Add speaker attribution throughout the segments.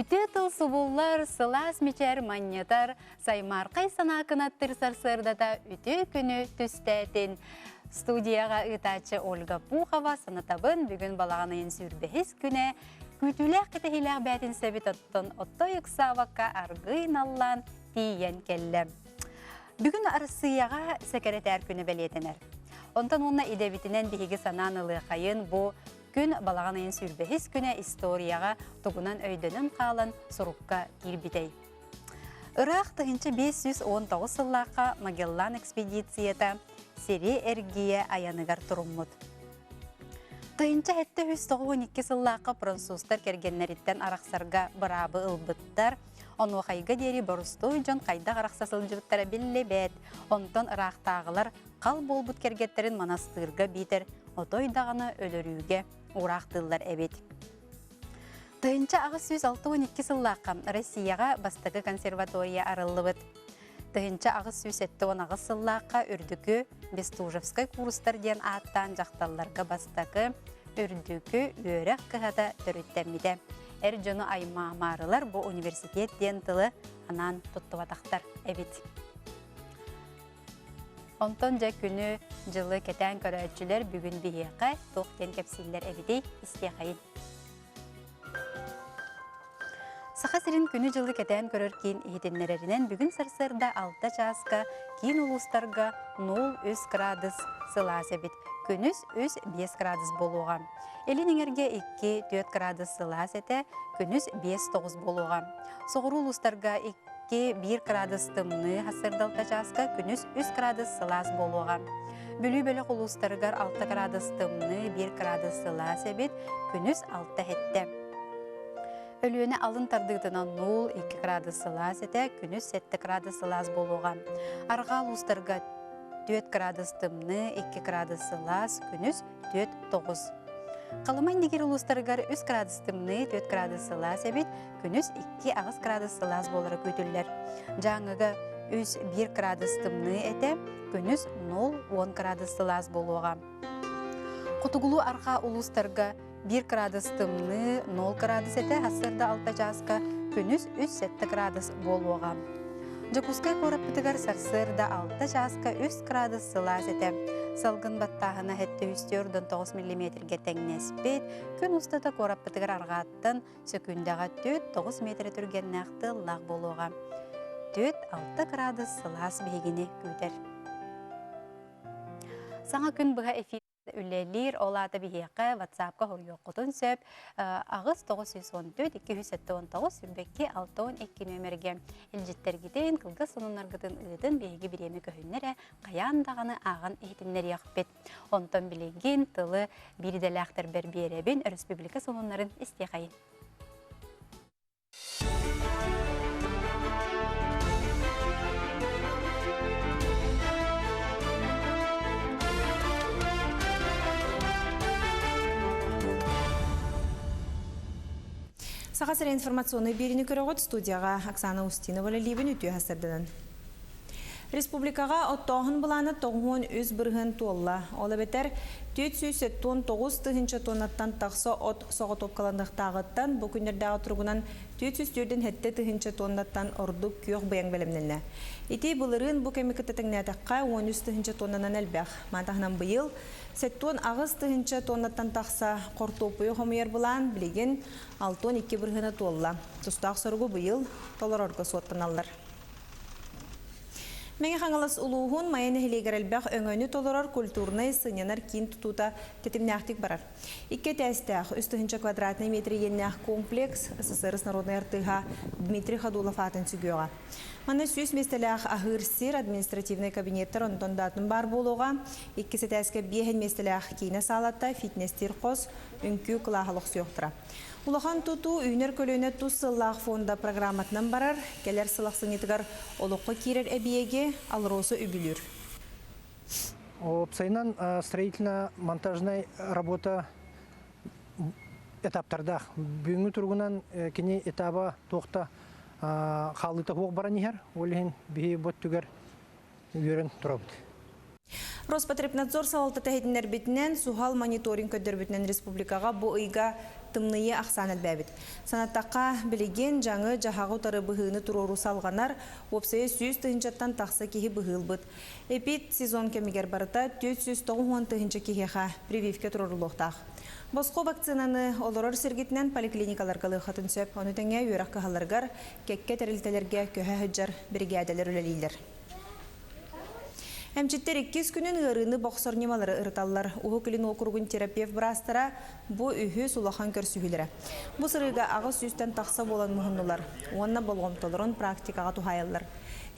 Speaker 1: Үте тыл субуллар, сылас мечер маннетар, саймарқай санакынаттыр сарсырдата үте күні түстәтін. Студияға ытачы Ольга Пухова санатабын бүгін балағанайын сүрбехіз күні күтіләк кітахиләк бәтін сәбет оттын оттой ұқсаваққа арғын аллан тиен келі. Бүгін арысыяға сәкәрет күні бәлетінер. Онтан онна идебітінен бігі сананылы қайын бұ күн балағанайын сүрбехіз күні историяға тұғынан өйдінің қалын сұрыққа кирбітей. Ирақ тұхынчы 519 сыллаққа Магеллан экспедицията Сери эргия аянығар тұрыммыд. Тұхынчы әтті 112 сыллаққа француздар кергенлеріттен арақсарға бұрабы ұлбыттар, оны қайғы дері бұрыстой жон қайдақ арақсасыл жүрттары білі бәд, онтан ырақтағылар қал болбыт кергеттерін манастырға бейтер, отойдағаны өліріуге ұрақтылар әбет. Тұхынчы ағыз 112 сыллаққа Россияға бастығы консерватория арылыбыд. Тұхынчы ағыз 170 сыллаққа үрдікі Бестужевскай курстар ден аттан жақталларға бастығы үрдікі өрек қығада түріттемеді. Әр жоны айма марылар бұл университет ден тылы анан тұттыватақтар әбет. Онтон жа күні жылы кәтен көрәтшілер бүгін бейеқі тоқтен кәпсілер әбедей істеқайын. Сақасырын күні жылы кәтен көрір кейін ехетенлерінен бүгін сарсырда 6 жасқа кейін ұлыстарға 0-3 градус сылас әбет. Күніс 3-5 градус болуға. Елініңерге 2-4 градус сылас әті күніс 5-9 болуға. Соғыр ұлыстарға 2-1 градус тымны хасырдалта жасқа күніс 3 градус сылас болуға. Бөлі-бөлі ұлыстарғар 6 градус тымны 1 градус сылас әбет күніс 6 әтті. Өліөне алын тардығдынан 0-2 градус сылас әті күніс 7 градус сылас болуға. Арғал ұстарға 4 градус тымны 2 градус сылас күніс 4-9. Қалымай негер ұлыстарғар 3 градус тымны 4 градус сылас әбет күніс 2 градус сылас болары көтілдер. Жаңығы 1 градус тымны әті күніс 0-10 градус сылас болуға. Құтығылу арқа ұлыстарға 1 градус тымны 0 градус әті асырда 6 жасқа күніс 3-7 градус болуға. Жакускай қораппытығар сарсырда 6 жасқа 3 градус сылас әті. Салғын баттағына әтті 9 мм тәңнеспет, күн ұстата қораппытығар арғаттан сөкіндіға 4-9 метр түрген нақты лақ болуға. 4-6 градус сылас бейгіне көтер. Саңа күн бұға эфир үлелер олады бейеқі WhatsApp-қа хорйоқ құтын сөп ағыз 914-279 сүрбекке 612 нөмерге әлжеттергеден қылғы сонынарғыдың ұйдың бейгі біремі көхіннері қаяндағаны ағын ехтінлер яқпет. Онтан білеген тылы бірделәқтір бір беребін республика сонынларын істеқайын.
Speaker 2: Сақасыр информационный беріні көріғыт студияға Оксана Устинова лебін үтіе хасырдынан. Республикаға оттоғын бұланы 9 бірғын туолла. Ола бетер 479 тұхынчы тоннаттан тақсы от соғы топқаландықтағыттан бұл күндердағы тұрғынан 404-ден хетті тұхынчы тоннаттан ордық күйіқ бұяң бәлімнілі. Ити бұлырын бұл кемікіттің нәтіққа 13 тұхынчы тоннанан әлбәқ. Матағынан бұйыл, сеттон ағыз тұхынчы тоннаттан тақса қортопуы қомыер бұлан білеген 6-12 бірғыны туолла. Тұстақ сұрғы бұйыл толар орғы суаттаналар. Мәңе қаңылыс ұлуғын майыны хелегер әлбәқ өңөні толырар культурный сынянар кейін тұтута тетімнәқтік барар. Икке тәстәқ 300 квадратный метр еннәқ комплекс СССР народный артыға Дмитрий Ходулов атын сүгеуға. Маны сөз местеләқ ағырсыр административный кабинеттер онтон датын бар болуға. Иккесі тәскі бейхен местеләқ кейіне салатта фитнестер қос үнкі қылағылық сөқтіра. Улахан туту үйнер көлөне тус сыллақ фонда программатынан барар, келер сылақсын етігар олыққа керер әбиеге алросы үбілір.
Speaker 3: Сайынан строительно-монтажная работа этаптарда. Бүгінгі тұрғынан кене этаба тоқта қалыта хоқ баран егер, олығын бейі бөт түгер үйерін тұрабыд.
Speaker 2: Роспотребнадзор салалты тәхетінер бетінен сухал мониторинг көддер бетінен республикаға бұл ұйға тымныя ақсан әлбәбіт. Санаттаққа білеген жаңы жағағы ұтары бұғыны тұрору салғанар, опсайы сүйіз тұхынчаттан тақсы кехі бұғыл бұд. Эпид сезон кемегер барыта 490 тұхынчы кехеға прививке тұрорулықтақ. Босқо вакцинаны олорор сергетінен поликлиникалар қылығы сөп, оны тәңе үйрақ қағаларғар, кәкке тәрілтелерге көһә хүджар бригадалар үлелейлер. Әмчеттер 2 күнін ғырыны боқсор немалары ұрыталылар. Уғы кілін округын терапевт бірастыра бұ үйі сулахан көрсігілері. Бұ сырыға ағыз үстен тақса болан мұхыннулар. Онна болғымтолырын практикаға тухайылар.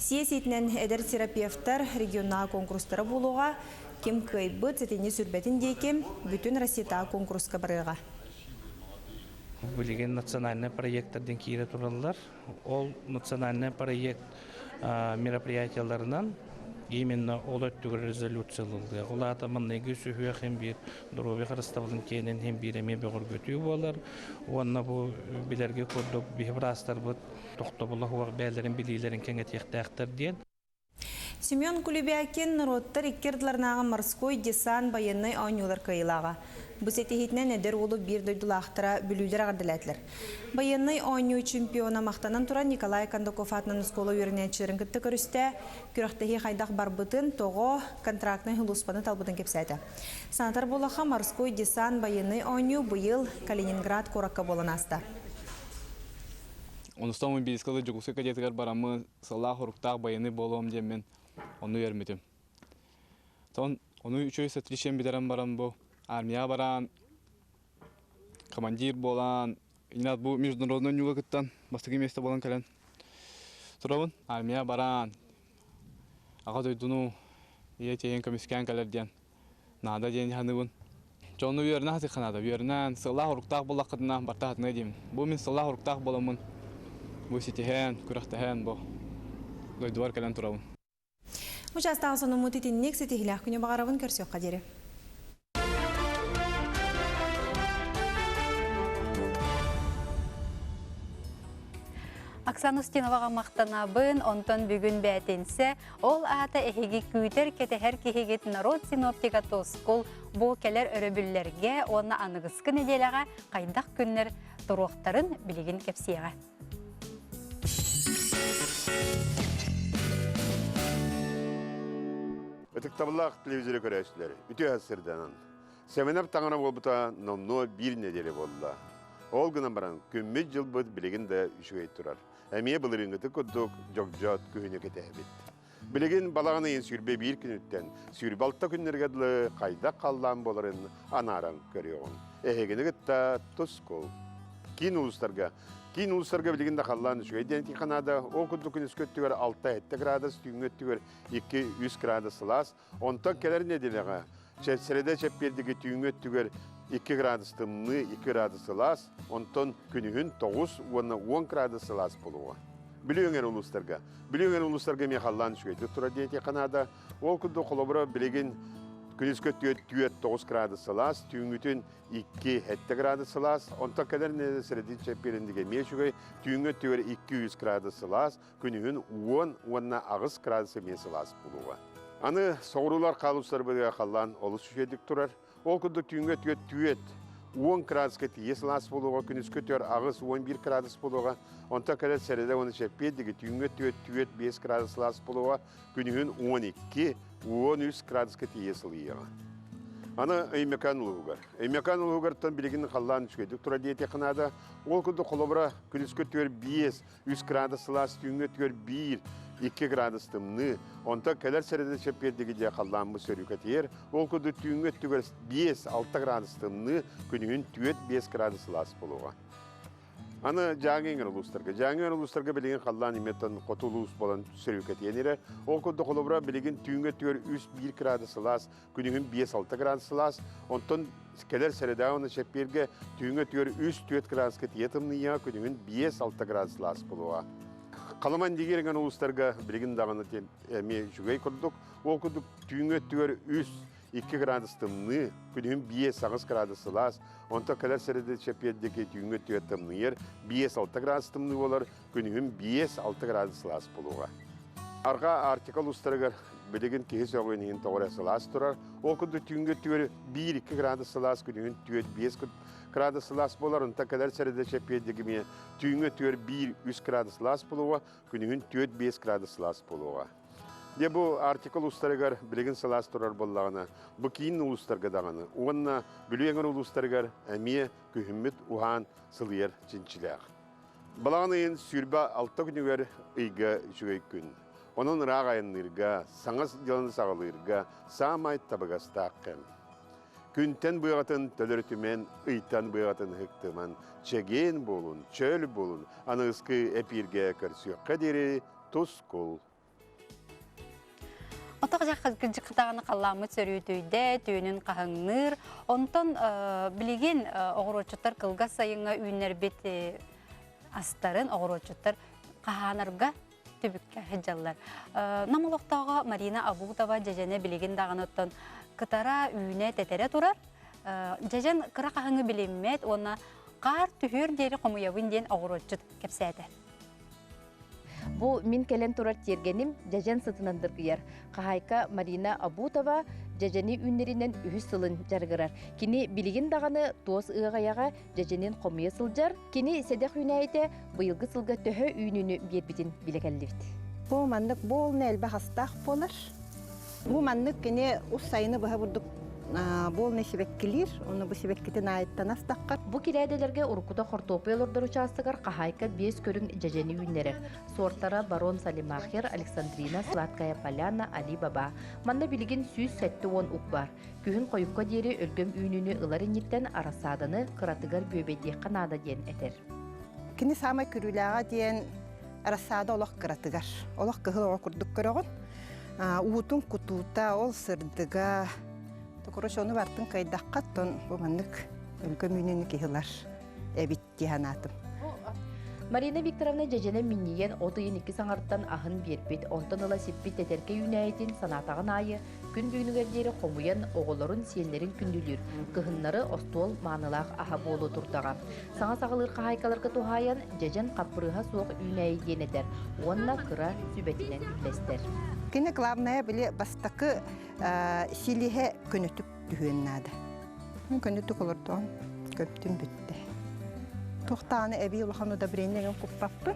Speaker 2: Сиесетінен әдір терапевттар регионал конкурстары болуға кем көйбі цетені сүрбетін дейкем бүтін Россияға конкурсқа барыға.
Speaker 4: Білген национальный проекттардан кейре тұралылар. Ол национальный проект мероприятияларынан именно ол өттігір резолюциялылды. Ол атамын неге сүйі хем бір дұруби қарыстабылын кейінен хем бір еме бігір көтіу болар. Онына бұл білерге көрдік бейбірастар бұд тоқты бұлы хуақ бәлерін білейлерін кәңет ектәқтір ден.
Speaker 2: Семен Кулебякин народтар иккердларнағы морской десан баянной ойнулар кайылаға. Бұс етехетінен әдер олы бір дойдулақтыра бүлілер ағардыләтлер. Баянной ойну чемпиона мақтанан тұра Николай Кондаков атынан скола өрінәтшілерін күтті көрісті күрақтығы қайдақ барбытын тоғы контрактный хылуспаны талбытын кепсәді. Санатар болаға морской десан баянной ойну бұйыл Калининград коракка болын асты.
Speaker 5: Оныстан мен бейскалы жүгісі кәдетігер барамы сала құруқтақ баяны болуым демен оны өрмедім. Оны үшөй сәтлішен бідерім барам бұл. Армия баран, командир болан, инат бұл международный нюға күттан, бастығы месті болан кәлін. Тұрауын, армия баран, аға дойдуну, ие тейін көмескән кәлерден, нада ден ханығын. Жоны үйеріне хаты қанады, үйерінен сыла ғұрықтақ болаққыдына барта хатыны деймін. Бұл мен сыла ғұрықтақ боламын, бұл сетихен, күрақтахен бұл, дойдуар кәлін тұрауын.
Speaker 2: Мұчастағы соны мұтетіннек сетихіләқ күні бағарауын көрсек қадері.
Speaker 1: Оксана Устиноваға мақтанабын, онтон бүгін бәтенсе, ол ата әхеге күйтер кетехер кехегет народ синоптика тоскол бұл келер өрөбүллерге, оны анығысқы неделяға қайдақ күннер тұруқтарын білеген кепсияға.
Speaker 6: Өтіктабылақ телевизоры көрәсілері, үті әсірденін. Семенап таңына бол бұта номно бір неделе болды. Ол ғынан баран күммет жыл бұд білеген де үшіғей тұрар. Әмие бұлырыңғыты көддік жоқ-жот күйіне кете әбет. Білеген балағаны ең сүрбе бір күн өттен, сүрбе алта күннергеділі қайда қалдан боларын анаран көріғын. Әхегені ғытта тұс қол. Кейін ұлыстарға білегенде қалдан үшіғей денеті қанада, ол күнді күн үскөттігер 6-7 градус, түйін өттігер 2-3 градус лас. Онтан келер неделеға, сәреде шәппердегі түйін өттігер 2 градус тымны, 2 градус лас, онтан күнігін 9-10 градус лас болуға. Білуіңер ұлыстарға мен қалдан үшіғейді тұра денеті қанада, ол күнді қолыбыра білеген күн үскөттігер 9 градус лас, түйін өтін 2-7 градус лас, онтан келер сәреде шәппердегі мен үшіғей түйін өттігер 200 градус лас, күнігін 10-10 ағыз градус месі лас болуға. Аны соғырулар қалыстар бөліге қалдан олыс үшедік тұрар. Ол күнді түйінге түйет 10 градусқа тиес лас болуға, күн үскөттер ағыз 11 градус болуға, онта кәлет сәреде оны шәппедігі түйінге түйет 5 градус лас болуға, күнігін 12-13 градусқа тиес лыйыға. Аны өймекан ұлығығар білігінің қалдан үшкедік тұра дейте қынады. Ол күнді қолыбыра күн үскөттер 5-3 градус лас, түйінге түйер 1-2 градус тымны, онта кәлер сәреді шәппердегі де қалдан бұл сөрі кәтер. Ол күнді түйінге түйер 5-6 градус тымны, күнігін 5 градус лас болуға. Аны жаңғын ұлыстарға білеген қалдан еметтен қотылуыз болан сөрі кәтенері. Ол күнді қолыбыра білеген түйінге түйер 3-1 градус лас, күнігін 5-6 градус лас, онтан кәлер сәреді оны шәпперге түйінге түйер 3-4 градус кәтетімні ең, күнігін 5-6 градус лас болуға. Қаламан дегерген ұлыстарға білген дағаны әме жүгей күрдік. Ол күрдік түйінге түйер 2 градус тымны, күнігін 5-6 градус лас, онта кәлер сәреді шәпеддеке түйінге түйер тымны ер, 5-6 градус тымны олар, күнігін 5-6 градус лас болуға. Арға артикал ұлыстарға bilgin ki his oyun tawara salas turar. O kudu tüngü tüyür 1-2 grada salas günün tüyür 5 grada salas bolar. Onta kadar seride şepiyedi gibi tüngü tüyür 1-3 grada salas buluğa. Günün tüyür 5 grada salas buluğa. De bu artikul ustargar bilgin salas turar bollağına. Bu kiyin ulustarga dağını. Onna bilüyengen ulustargar emiye kühümmüt uhan sılıyar cinçiler. Balağının sürbe 6 günüger ıyga şügey gün. Onun rağayınırga, sangas yılını sağılırga, sağmay tabıgas taqken. Günten buyatın tölürtümen, ıytan buyatın hıktıman, çegen bolun, çöl bolun, anı ıskı epirge karşı kaderi tuskul.
Speaker 1: Otaqja qıcıqtağını qallamı sörütüyde, tüyünün qahınır. Ondan bilgin oğroçutlar kılga sayınga üynler bit astarın oğroçutlar qahanırga tübükkä hıjallar. Namaloqtağa Marina Abudova jejene bilgin dağınıttan kıtara üyne tetere turar. Jejen kıra qahını bilinmet, ona qar tühür deri qomuyabın den oğroçut kepsәді.
Speaker 7: Bu min kelen turar tiergenim jajan sıtınandır gıyar. Kahayka Marina Abutova jajani ünlerinden ühüs sılın jargırar. Kini biligin dağını toz ığayağa jajanin qomuya sıljar. Kini sedek ünayete bıyılgı sılga töhö ününü berbitin bilekellivit.
Speaker 8: Bu mandık bol nelbe hastaq bolar. Bu mandık kini us sayını baha vurduk bol ne şibekkilir. Onu bu şibekkiten ayetten astaqqa.
Speaker 7: Bu kirädelerge urkuda hortopiyalordur uçastıgar kahayka 5 körün jajani ünleri. Sortara Baron Salimahir, Aleksandrina, Sladkaya Palyana, Ali Baba. Manna biligin süs setti on ukbar. Kühün koyupka deri ölgöm ününü ılarinitten arasadanı kıratıgar böbedi kanada diyen eter.
Speaker 8: Kini sama kürülağa diyen arasada olaq kıratıgar. Olaq kıhıl okurduk kırağın. Uutun kututa ol sırdıga. Tokuroş onu vartın kaydaqqa bu mandık ölgöm ününü kihılar. Ebit dihanatım.
Speaker 7: Marina Viktorovna jajana minniyen odayın 2 sanarttan ahın berbit, ondan ıla sippit eterke yünayetin sanatağın ayı, gün büyünügerleri qomuyan oğulların siyenlerin kündülür, kıhınları ostol manılaq aha bolu turdağa. Sana sağılır kahaykalarga tuhayan, jajan kapırıha soğuk yünayi yeneter, onna kıra sübetinen üllester.
Speaker 8: Kini glavnaya bile bastakı silihe könütük dühünnada. Könütük olurdu, köptüm bütte. Tohtağını evi ulağını da bireynden kuppapı.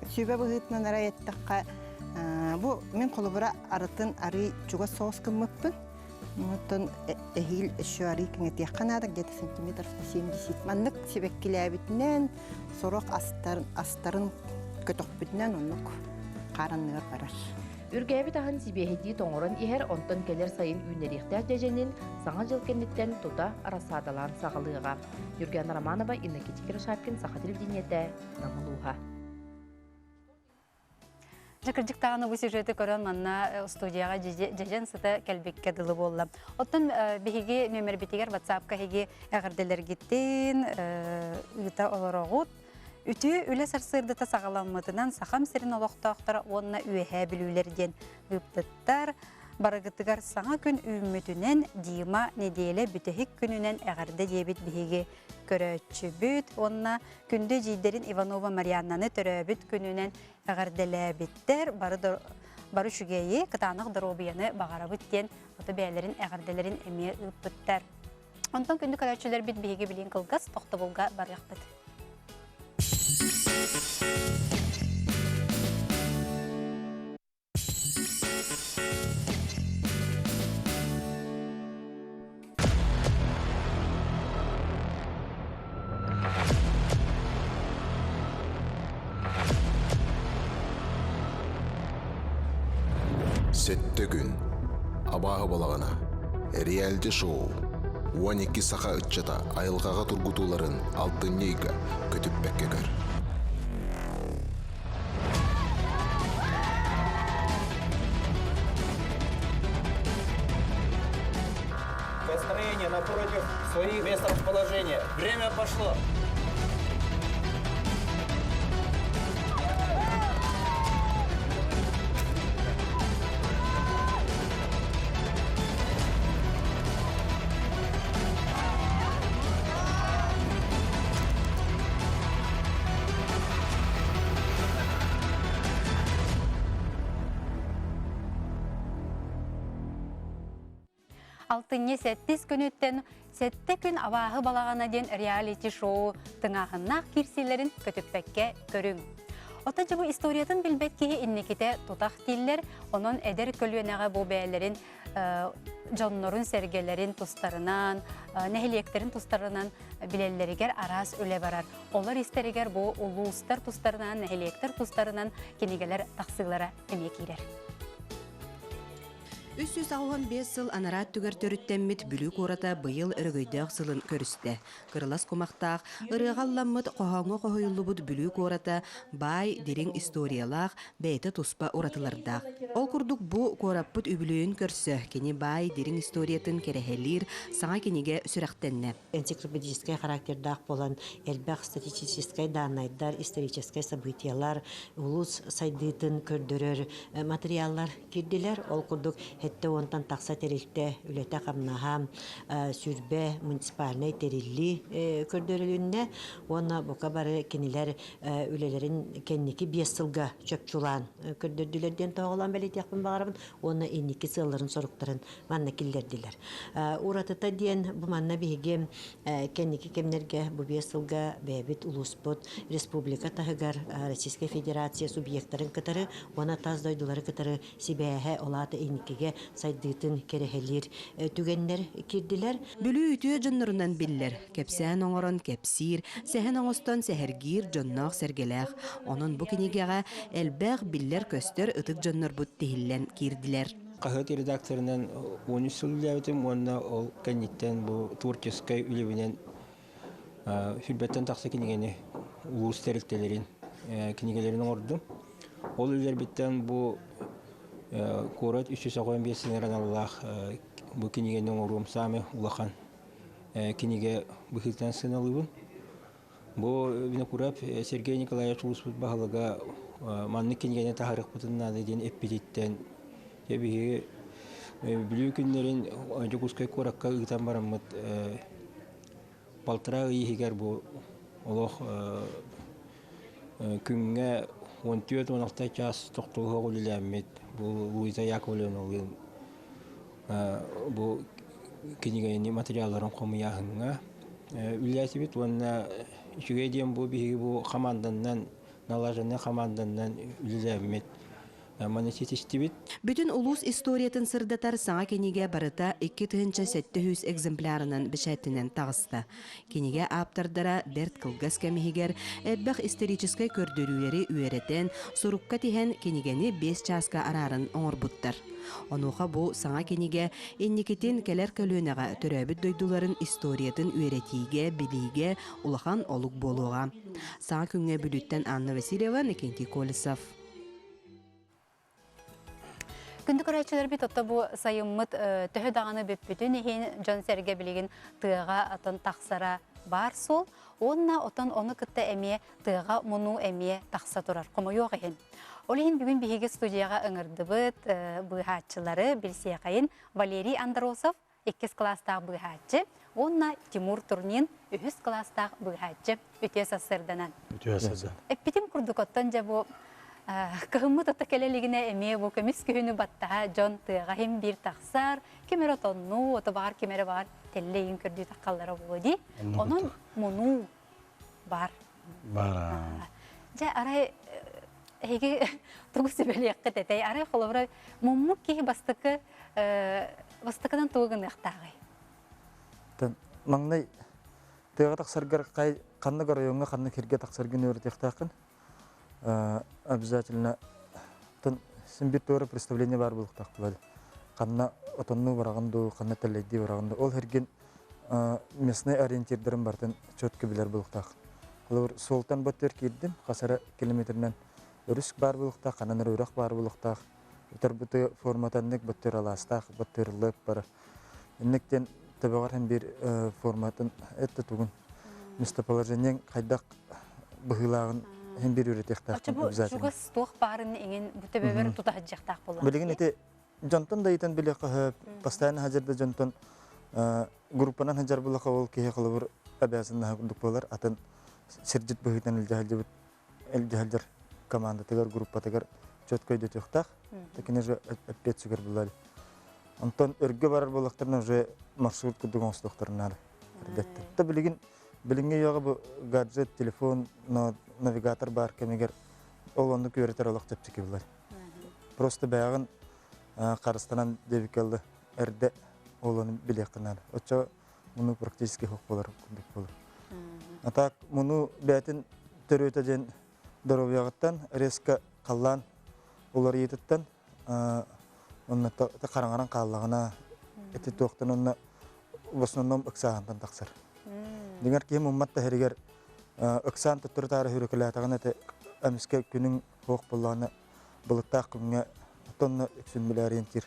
Speaker 8: Sübe bu hıtnan arayettakka bu men kolubura aratın arı çuga soğuz kılmıppın. Ondan ehil şu arı kine tiyakkanada 7 cm 70 manlık sibekkiläbitinden sorok astarın kötökbütünden onluk karanlığı barar.
Speaker 7: Ürgäbi tahın sibehidi toңорон iher ondan keler sayın ünlerikter jajanin sağa jıl kennitten tuta arasadalan sağılığıga. Jürgen Romanova, Inna Kitikir Şapkin, Saha Televidениеде, Намалуха.
Speaker 1: Жакырдыктаганы бу сюжети көрөн манна студияга жежен сыта келбекке дылы болла. Оттон биһиги номер битигер WhatsApp-ка хиги эгерделер гиттин ыта олорогут. Үтү үле сарсырдыта сагаламмытынан сахам серин олоқтоқтара онна үйэхэ билүүлерден ыптыттар. Барагытыгар саңа күн үймүтүнен дима неделе бүтехик күнүнен эгерде дебит биһиги көрөчүбүт. Онна күндө жийдерин Иванова Марианнаны төрөбүт күнүнен эгерделебиттер. Бары шүгейи кытаанық дробияны багарабыт ден оты бәлерин эгерделерин эме ыптыттар. Онтон күндү көрөчүлөр бит биһиги билин кылгас тохтобулга барыяқпыт.
Speaker 9: Сетті күн, абағы балағына, реалді шоу, 12 сақа үтчата айылғаға тұргутуларын алтын нейгі көтіп бәкке көр.
Speaker 10: Построение напротив своих мест расположения. Время пошло.
Speaker 1: Алтынне 7 күнөттен 7 күн абағы балағана ден реалити шоу тыңағыннақ кирсилерін көтіппәкке көрің. Ота жабы историятын билбет кеге иннекете тутақ тиллер, onun эдер көлуенеға бұл бәлерін жоннорун сергелерин тустарынан, нәхилектерин тустарынан билеллеригер арас үле барар. Олар истеригер бұл улустар тустарынан, нәхилектер тустарынан кенегелер тақсылара эмекирер.
Speaker 11: 305 сыл анарат түгер төрүттеммит бүлүк ората быйыл өргөйдөк сылын көрүстө. Кырылас комактак ырыгалламмыт кохоңго кохоюллубут бүлүк ората бай дерин историялак бейте туспа оратыларда. Ол курдук бу кораппыт үбүлүүн көрсө, кени бай дерин историятын керехелир саңа кениге сүрактенне.
Speaker 12: Энциклопедический характердак болан элбэх статистический данныйдар, исторический событиялар, улус сайдытын көрдөрөр материаллар кирдилер. Ол курдук хетте онтан такса терилте үлете камнаха сүрбе муниципальный терилли көрдөрүлүнне оны бока бары кенилер үлелерин кенники 5 сылга чөпчулан көрдөрдүлерден тоголан белетякпын багарабын оны инники сылларын соруктарын манна киллердилер. Уратыта диен бу манна биге кенники кемнерге бу 5 сылга бебит улуспут республика тагар Российская Федерация субъекттарын кытары оны таз дойдулары кытары сибэхэ олаты инникиге сайдытын керехелир түгеннер кирдилер.
Speaker 11: Бүлүү үтүө жоннорунан биллер. Кепсән оңорон кепсир, сәһен оңостон сәһәргир жоннок сәргеләх. Онун бу кинигега элбәг биллер көстөр ытык жоннор бут тихиллен кирдилер.
Speaker 13: Кахыт редакторынан 13 жыл үләбетім, онна ол кәнниттен бұл творческай үлебінен хүлбеттен тақсы кенегені улус тәріктелерін кенегелерін ордым. Ол үлер біттен бұл Корот 315 сенеран Аллах бу кенигенен орум сами улахан кениге бухилтан сыналыбын. Бу винокурап Сергей Николаевич Улуспут багалага манны кенигене тахарык бутынна деген эппидиттен ебиги билүү күннерин жогускай коракка ыгытан бараммыт балтыра ыйигер бу олох күнгө 14-16 час токтолго улилэммит. Бу Луиза Яковлевна бу кенигени материалларын комуяхынга үләсибит онна үчүгеден бу биги бу командандан налажаны командандан үлеләммит маниситистибит.
Speaker 11: Бүтүн улус историятын сырдатар саңа кениге барыта 2700 экземплярынан бишәтинен тагысты. Кениге аптардара Берт Кылгас кемигер эббэх исторической көрдөрүлери үеретен сурукка тиһен кенигени 5 часка арарын оңорбуттар. Онуха бу саңа кениге инникитин келер көлөнага төрөбүт дойдуларын историятын үеретиге, билиге, улахан олук болуга. Саңа күнгө бүлүттен Анна Васильева, Никентий Колесов.
Speaker 1: Күндік өрәйтшілер бит отта бұ сайыммыт төхі дағаны бөппүтін ехен жон сәрге білеген тыға атын тақсара бар сол, онна отан оны күтті әме тыға мұну әме тақса тұрар. Қомы жоқ ехен. Ол ехен бүгін бігеге студияға ұңырды бұд бұйхатшылары білсеқайын Валерий Андросов, 2 кластағы бұйхатшы, онна Тимур Турнин, 3 кластағы бұйхатшы өте сасырданан. Эппитим күрдік оттан жа бұ Кыһыммыт отта келелигине эме бу көмүс күһүнү баттаha жон тыга хем бир таксар кемере тонну ота бар кемере бар теллейин көрдү таккаллары болди онун муну бар жа арай эге тугус белекке тетей арай холовра муммук ки бастыкы бастыкынан тугун ыктагы
Speaker 14: тан маңнай тыга таксаргар кай канны районга канны кирге таксаргын өртектакын обязательно симбитора представление бар булыктак бул. Канна отонну бараганду, канна теледи бараганду. Ол херген местный ориентирдерин бартын чөткө билер булыктак. Олар солтан боттер кирдим, касара километрден өрүск бар булыктак, канан өрөк бар булыктак. Өтөр буты форматаннык боттер аластак, боттерлык бар. Иннектен табагар hem bir форматын этте тугун. Местоположение кайдак быгылагын hem bir üretecekler
Speaker 1: обязательно. Şu stoğ barın ingen bu tebber tutacaklar bollar.
Speaker 14: Bilgin ete jonton da iten bile постоянно hazırda jonton gruppanan hajar bulla kavul ki kılır abasında hakunduk bollar atan sirjit bıhıtan el jahjar komanda tegar gruppa tegar çotkoy dötüktaq tekine appet sugar bullar. Онтон өргө барар болақтарына уже маршрут күдік оңыстықтарына әрдетті. Та білінге яғы бұл гаджет, телефон, навигатор бар кемегер ол онды көретер олақ тепчеке бұлар. Просто бәғын қарыстанан дебекелді әрді ол оны білек қынады. Отча мұны практически хоқ болар, күндік болар. Атақ мұны бәтін түрі өтеден дұрубияғыттан резко қаллан олар етіттен онна қараңаран қаллағына әті тоқтан онна ұбысынным ұқсағандан тақсыр. Деңер кейім ұмматта әрігер ұқсағын тұттыры тары хүрекілі атаған әті әміске күнің хоқ болағына бұлықтақ күнге тонна үксін білі ориентир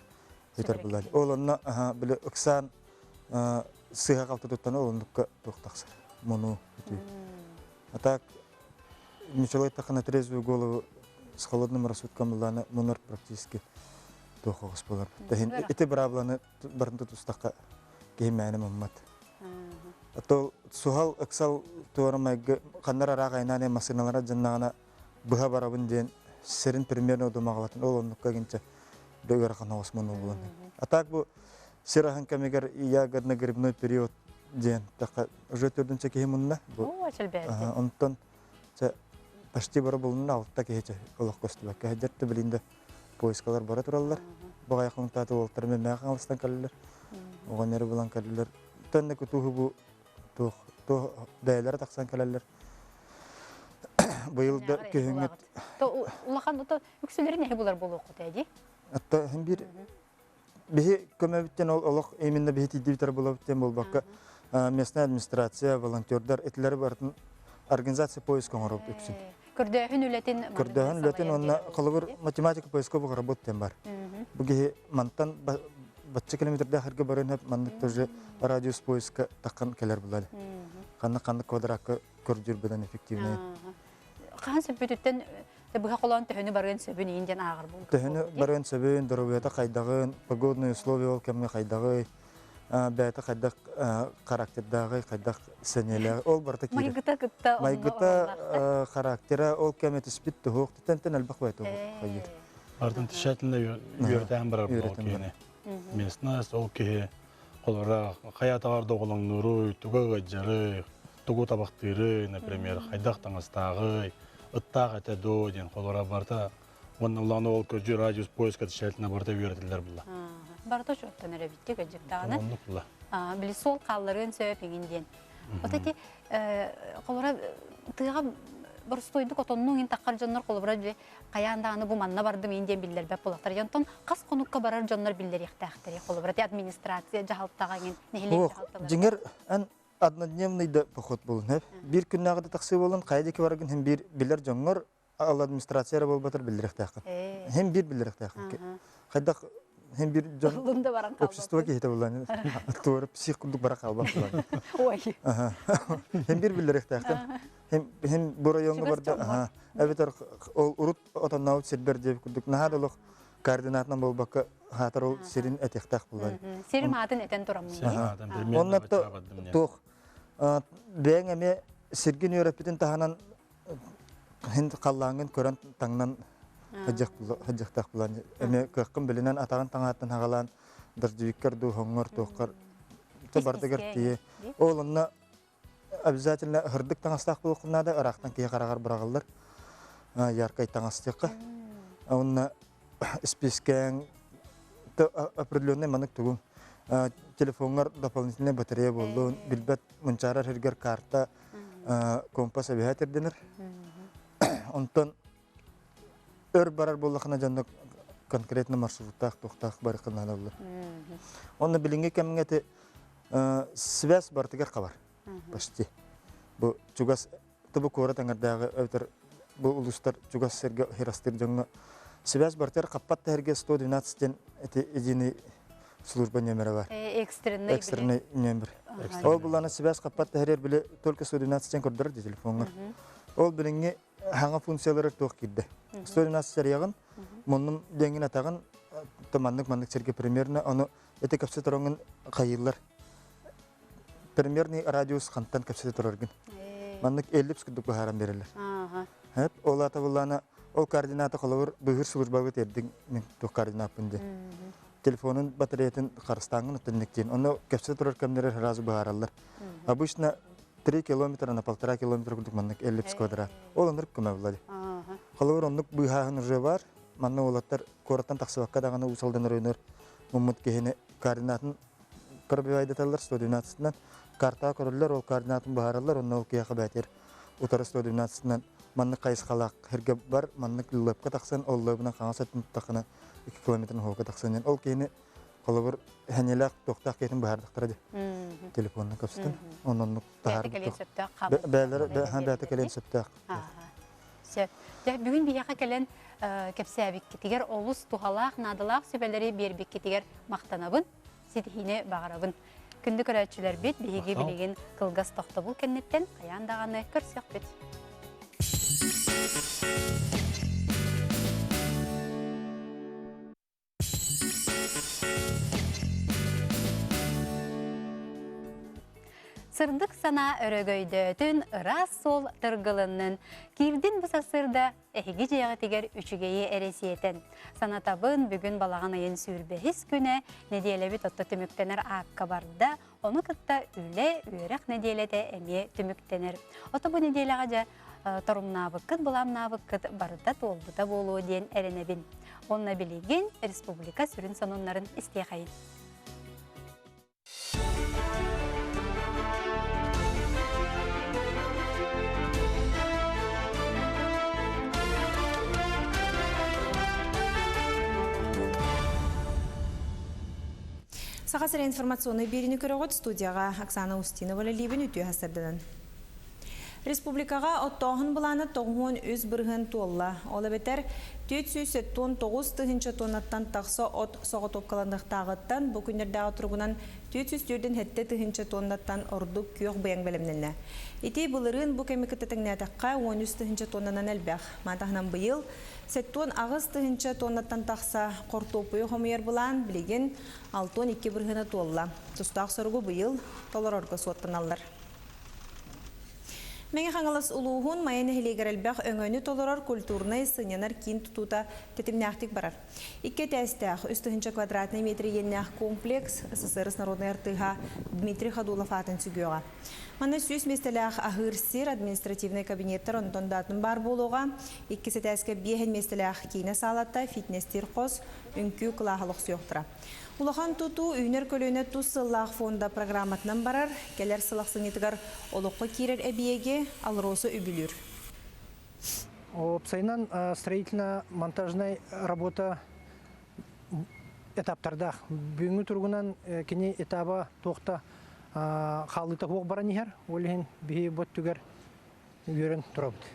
Speaker 14: өтер болады. Ол онна білі ұқсағын сыға қалты тұттан ол ондыққа тоқтақсыр. Мұны өтуі. Атақ Ничего на трезвую голову с холодным рассудком лана монар практически тохо господар. Это брабланы барнту стака геймәне маммат. А то сухал аксал туармай каннара рагайнане машиналара жаннагана буга барабын ден серин примерно домагалатын ол оннукка гинче дөгөр кана осмон болгон. А так бу сирахан камегер ягодно грибной период ден така уже төрдүнчө кемунна бу. Онтон почти бара болуна алтта кече олох костуба каҗатты билинде поискалар бара тураллар. Багай контаты олтар мен магаңлыстан каллар. Огоннары булан каллар. Төнне күтүһү бу то дайлар таксан каллар. Быйылда көһүңөт.
Speaker 1: То улахан то үксүлөрүн булар болуп кытайди.
Speaker 14: Атта һәм бир бихи көмөбүттен олох эминде бихи тидибитер болуптен болбакка местная администрация, волонтёрдар этләре бартын организация поиска гороб үксүн.
Speaker 1: Көрдөһүн үлетин
Speaker 14: онна кылыбыр математика поиска бу работаем бар. Буги мантан бачча километрде харга барын хеп мандык тоже радиус поиска таккан келер булар. Канны квадракка көрдүр белән эффективный.
Speaker 1: Кансы бүтүттен буга колон төһөнү барган сөбүн инден агыр булды.
Speaker 14: Төһөнү барган сөбүн дөрөбөтө кайдагын, погодные условия ол кемне кайдагы. Бәті қайдақ характердағы қайдақ сәнелі ол барда кейді. Майгыта характері ол кәметі спитті хоқ, тәнтен әлбақ бәйті қайыр.
Speaker 15: Артын тішәтінде үйретен барар бұл кейіне. Местнас ол кейі қолыра қаятағарды оғылың нұры, түгі ғаджары, түгі табақтыры, например, қайдақ таңыстағы, ұттақ әті дойден қолыра барда, оның ұланы ол көржі радиус поиска тішәтіне барда үйретілер бұлла.
Speaker 1: Барда жоқтан әрәбітті көджіктағаны. Білі сол қалларын сөйіп еңінден. Отеті, қолыра тыға бір стойдық отонның ең таққар жонлар қолыбыра жөй қаяндағаны бұл манна бардым еңден білдер бәп болақтар. Жонтон қас қонуққа барар жонлар білдер еқтәқтері қолыбыра. Администрация жағалттаған нәхелер жағалтталар.
Speaker 14: Жеңер ән однодневныйда поход болын. Bir күннағыда тақсы болын, қайдекі барығын hem bir білер жоңғыр, ал администрация бол батыр білдер еқтәқын. Hem bir білдер еқтәқын. Қайдақ hem bir общество кейте булан. Тор психикулдук бара калбак булан.
Speaker 1: Ой.
Speaker 14: Hem bir билер эктәктән. Hem бу районга барда, әбетер ол урут отаннау сербер дип күдүк. Нахадылык координатынан болбакка хатыр ол серин этектәк булан.
Speaker 1: Серим атын этен тораммын.
Speaker 14: Онна тох бәң эме серген Европитен таханан хин каллангын көрән таңнан Хаджақтақ бұлан. Әме көққым білінен атаған таңатын хағалан дұрдывиккер ду хоңғыр тоққар. Бардығыр тие. Ол онна обязательно хырдық таңастақ бұлықына да ырақтан кей қарағар бұрағылдар. Яркай таңастыққа. Онна спискәң определенный манық тұғын. Телефонғар дополнительный батарея болды. Білбәт мұнчарар хергер карта компас әбіғатерденір. Онтан өр барар боллақына жанны конкретно маршруттақ, тоқтақ бары қынады болыр. Оны білінге кәміңеті связь бартығар қабар. Почти. Бұл чугас, тұбы кора таңырдағы өтір бұл ұлыстар чугас серге херастыр жоңы. Связь бартығар қаппатты әрге 112-тен единый служба нөмірі бар. Экстренный нөмір. Ол бұланы связь қаппатты әрер білі только 112-тен көрдірір де телефонғыр. Ол білінге хаңа функциялары тоқ кирді. 112 сәрияғын, мұнның деңін атағын, мандық серге примерно, оны әті көпсі тұрыңын қайылар. Примерный радиус қанттан көпсі тұрыргын. Мандық 50 күдік бұхаран берілер. Ол ата бұланы, ол координаты қолауыр бұғыр сұлырбағы тердің мен тоқ координат бұнды. телефонын батареятын қарыстаңын өттінніктен. Оны көпсі тұрар көмдері разы бағаралар. Обычно 3 километр, на 1,5 километр күлдік маннық эллипс квадрат. Ол оныр көмі болады. Қалауыр онлық бұйхағын үрже бар. Манны олаттар кораттан тақсыбаққа дағаны ұсалдан өрінер. Мұммыт кехіне координатын пробивайдаталар 112-сынан. Карта көрілер, ол координатын бағаралар, онна ол кияқы бәтер. Утары 112-сынан маннық қайыс қалақ herге бар, маннық лөпқа тақсан, ол лөбінен қаңасатын тақына 2 километрін хоға тақсан. Ол кені қалауыр әнелақ тоқтақ кетін бағардықтырады. Телефонына көпсітін. Оннық бәті кәлен сөптақ.
Speaker 1: Бүгін бияқа кәлен кәпсәбік кетігер, олыс туғалақ, надылақ сөбәлері бербек кетігер мақтанабын, сетихіне бағарабын. Күнді көрәтшілер бет, бейге білеген қылғас тоқты бұл кәннеттен аяндағаны көрсек бет. Сырдық сана өрөгөйдөтін ырас сол тұрғылының кирдин бұсасырда әхігі жайғы тегер үшігейі әресиетін. Санатабын бүгін балаған айын сүрбәхіс күні неделебі тотты түміктенер аққа барды, оны күтті үлі үйрек неделеті әме түміктенер. Оты бұл неделеға жа торумнабыққыт, бұламнабыққыт барыда толбыда болуы ден әренебін. Онына білеген республика сүрін сонунларын істеқайын.
Speaker 2: Сағасыр информационный беріні көрігіт студияға Оксана Устинова лебін үтіе хастырдынан. Республикаға оттоғын бұланы тоғын өз бірғын туолла. Олы бетер 409 тоннаттан тақсы от соғы топқаландық тағыттан бұл күндердағы тұрғынан 404 тоннаттан ордық күйіқ бұяң бәлімнені. Ити бұлырын бұл кәмекеттің нәтіққа 13 тоннанан әлбәқ. Матағынан бұйыл, сеттон ағыз 2 тоннаттан тақса қортопуы қомыер бұлан білеген 6-12 бірғыны туолла. Тұстақ сұрғы бұйыл толар орғы соттан алыр. Мәңе қаңылас ұлуғын майын әхілегер әлбәқ өңөні толырар культурнай сынянар кейін тұтута тетімнәқтік барар. Икке тәстәқ 300 квадратный метр еннәқ комплекс СССР народный артыға Дмитрий Ходулов атын сүгеуға. Маны сөз местеләқ ағырсыр административный кабинеттер онтон датын бар болуға, иккесі тәске бейхен местеләқ кейіне салатта фитнестер қос үнкі қылағылық сүйоқтыра. Улахан туту үйнер көлөне тус сыллақ фонда программатынан барар, келер сылақ сыңетігар олыққа керер әбиеге алыросы үбілір.
Speaker 3: Опсайнан строительно-монтажная работа этаптарда. Бүгінгі тұрғынан кені этаба тоқта қалыта хоқ бара нехер, олеген бейі бот түгер үйерін тұрабыд.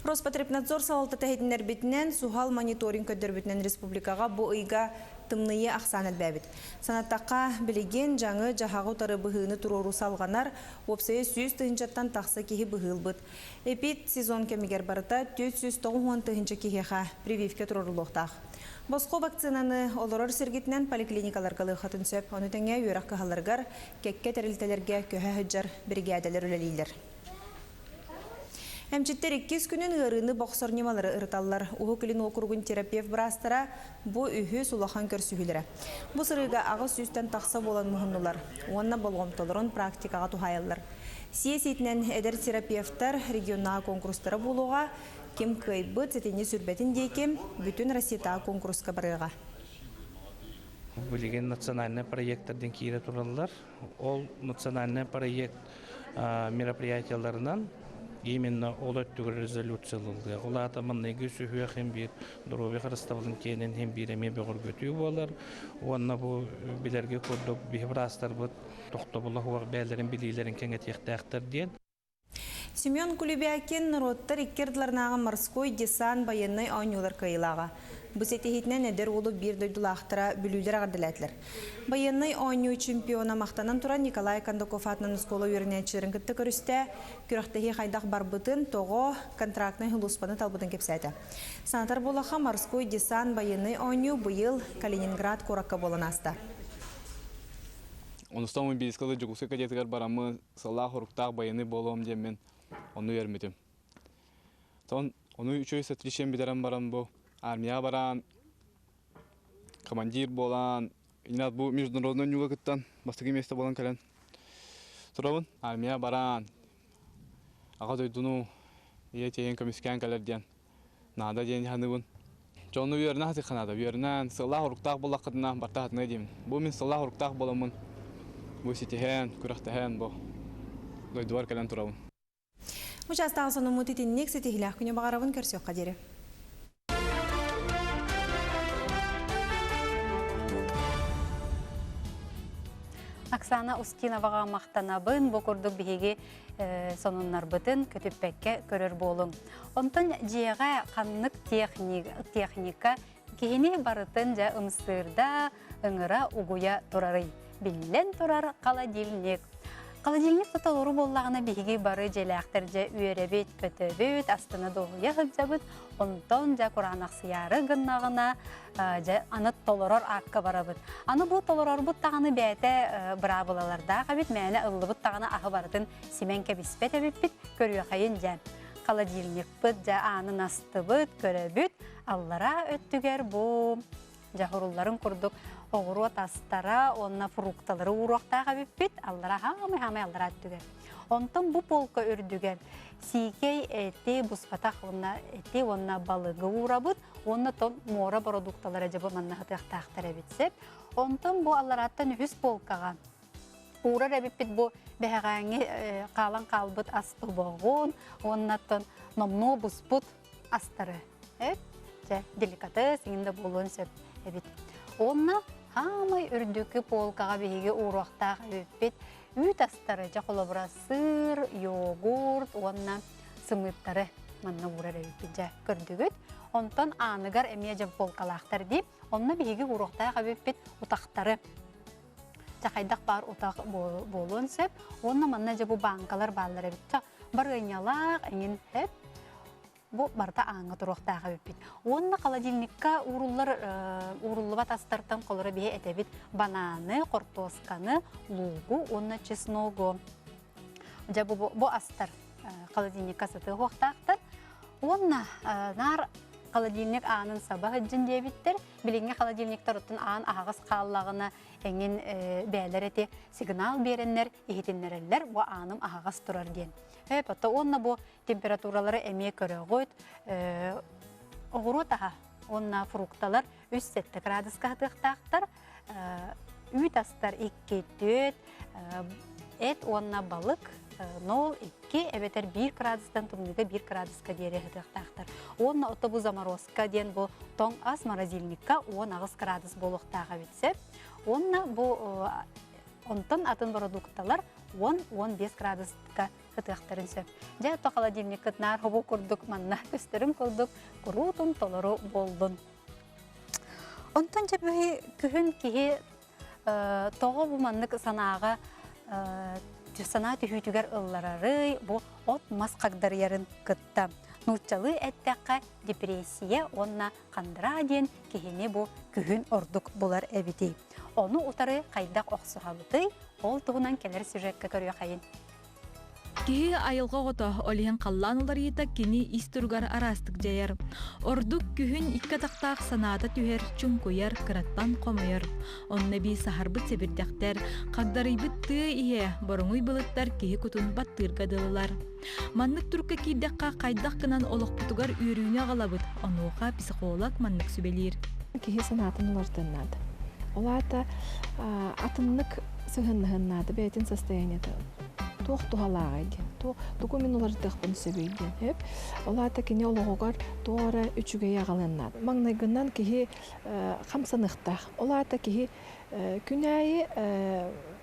Speaker 2: Роспотребнадзор салалты тәхетінер бітінен сухал мониторинг көддер бітінен республикаға бұл ұйға тымныя ақсан әлбәбіт. Санаттаққа білеген жаңы жағағы тары бұғыны тұрору салғанар, опсайы 100 тақсы кеге бұғыл бұд. Эпид сезон кемегер барыта 490 кегеға прививке тұрорулықтақ. Босқо вакцинаны олорор сергетінен поликлиникаларғалы қатын сөп, оны тәңе үйрақ қағаларғар, кәкке тәрілтелерге көхі хүджар біргәдәлер өлелейлер. Әмчеттер 2 күнін ғырыны боқсор немалары ұрыталылар. Уғы күлін округын терапевт бірастыра бұ үйі сулахан көрсігілері. Бұ сырыға ағыз сүйістен тақса болан мұхынылар. Онна болғымтолырын практикаға тухайылар. Сиесетінен әдір терапевттар регионаға конкурстары болуға, кем көйбі цетені сүрбетін дейкем бүтін Россиятаға конкурсқа барыға.
Speaker 4: Білеген национальный проекттардан кейре тұралылар. Ол национальный проект мероприятияларынан именно олар түгір резолюциялылды. Олар атамын неге сүйі әхем бір дұрове қарыстабылын кейінен хем бір әме бәғыр көтіу болар. Онына бұл білерге көрдік бейбірастар бұд тоқты бұлы хуақ бәлерін білейлерін кәңет ектәқтір ден.
Speaker 2: Семен Кулебякин народтар иккердларнағы морской десант военный ойнулар кайылаға. Бұс етехетінен әдер олы бір дөйділақтыра бүлілер ағардыләтлер. Военный ойну чемпиона мақтанан тұран Николай Кондаков атынан скола үйрінәтшілерін күтті көрісті, күріқтігі қайдақ бар бұтын тоғы контрактный хұлыспаны талбытын кепсәді. Санатар болаға морской десант военный ойну бұйыл Калининград кораққа болын асты.
Speaker 5: Оныстан мен бейскалы жүгісі кәдетігер барамы сала құрықтақ военный болуым демен оны өрмедім. Оны үшөй сәтірішен бідерін барам бұл. Армия баран командир болан, инат бу международный нюгакыттан бастыгы место болан кален. Турабын, армия баран, ага дойдуну, тейен комиссиян калерден, нада ден ханыбын. Жону верна хаты ханада, вернан, сылла хуруктақ болақ қыдына барта хатына деймін. Бу мен сылла хуруктақ боламын, бу сетихен, күрақтахен бу, дойдуар кален турабын.
Speaker 2: Участағы соны мұтетіннек сетихілақ күні бағарабын көрсек қадері.
Speaker 1: Оксана Устиноваға мақтанабын, бұқырдық бігеге сонынлар бұтын көтіппәкке көрір болың. Онтын жеға қаннық техника кейіне барытын жа ұмсырда ұңыра ұғуя тұрары. Білілен тұрар қаладилінек. Қаладилінек тұталыры боллағына бігеге бары желәқтір жа үйеребет, көтөбет, астыны доғуя ғылжабыт, онтон жа құранақ сияры ғыннағына аныт толорор аққа барабыт. Аны бұл толорор бұт тағаны бәйті бұра бұлаларда қабет мәні ұлы бұт тағаны ағы барытын семен кәбіспет әбіппет көрі қайын жа. Қаладилінек бұт жа анын асты бұт, көрі бүт, аллара өттігер бұл. Жахурулларын құрдық оғыру атастара, онына фрукталары ұруақтаға біппет, аллара хамай аллара өттігер. Онтын бұл полка үрдігер. Сикей әте бұспатақ онына балығы ұрабыт, онына тон мора продукталары жабы манна ғытықтақтар әбетсеп. Онтын бұл аллараттан үз полкаға. Урар әбіппет бұл бәғаңе қалан қалбыт асты боғын, онына тон номно бұспыт астары. Деликатес, еңді болуын сөп әбет. Онына хамай үрдікі полкаға бейге ұруақтаға өппет, үйт астары жақылыбыра сыр, йогурт, онына сымыттары манна урар өппет жа көрдігіт. Онтан анығар әмия жа полкалақтар дейп, онына бейге ұруақтаға өппет ұтақтары. Жақайдақ бар ұтақ болуын сөп, онына манна жа бұл банкалар балар әбет. Бар ғынялақ, әңін әп, bu barda аңы тұрақтаға өппет. Онына қаладилникка уруллыбат астартан қолыры бейе әтәбет бананы, қортосканы, лугу, онына чесногу. Бұл астар қаладилникка сыты қоқтақтар. Онына нар қаладилник аңын сабағы жын дебеттер. Біліңе қаладилниктар ұттын аңын ағыз қаллағына әңін бәлер әте сигнал беренлер, ехетенлерелер, бұл аңым ағыз тұрар ден. Пата онна бу температуралары әме көрі ғойд. Оғыру таға онна фрукталар 3-7 градусқа тұқтақтар. Үйт астар 2-4, әт онна балық 0-2, әбетер 1 градустан тұмныға 1 градусқа дері тұқтақтар. Онна оты бұ заморозқа ден бұ тоң аз морозильникка 10 градус болуқтаға бетсеп. Онна бұ онтын атын продукталар 10-15 градусқа қытықтарын сөп. Жа то холодильник қытнар хобу күрдік манна көстерім күрдік, күрутын толыру болдың. Онтан жа бүхі күхін кейі тоғы бұл маннық санаға сана түйітігер ұлларары бұл от масқағдар ерін қытта. Нұрчалы әттәққа депрессия онна қандыра ден кейіне бұл күхін ордық болар әбіті. Оны ұтары қайдақ оқсығалыты, ол тұғынан келер сюжетке көрі қайын.
Speaker 16: Кихи айылға ғота олиһен қалланылар ета кені истургар арастық жайар. Ордук күхін икка тақтақ санада түхер чүнкуяр кыраттан қомайар. Онна бей сахарбыт себірдяқтар, қағдарайбыт тыа ие борыңуй былыттар кихи күтін баттырға дылылар. Маннык турка кейдаққа қайдақ кынан олық бұтығар үйрүүне қалабыт, онуға психолог маннык сүбелер.
Speaker 17: Кихи санатын олардыннады. Олата атыннык сығыннығыннады, бәйтін состояниеті. Туох тухалаагайди. Документ олардық бұн сөбейден. Олата кене олығығар туара үчіге яғалыннады. Маңнайгыннан кихи қамсанықтақ. Олата кихи күнәйі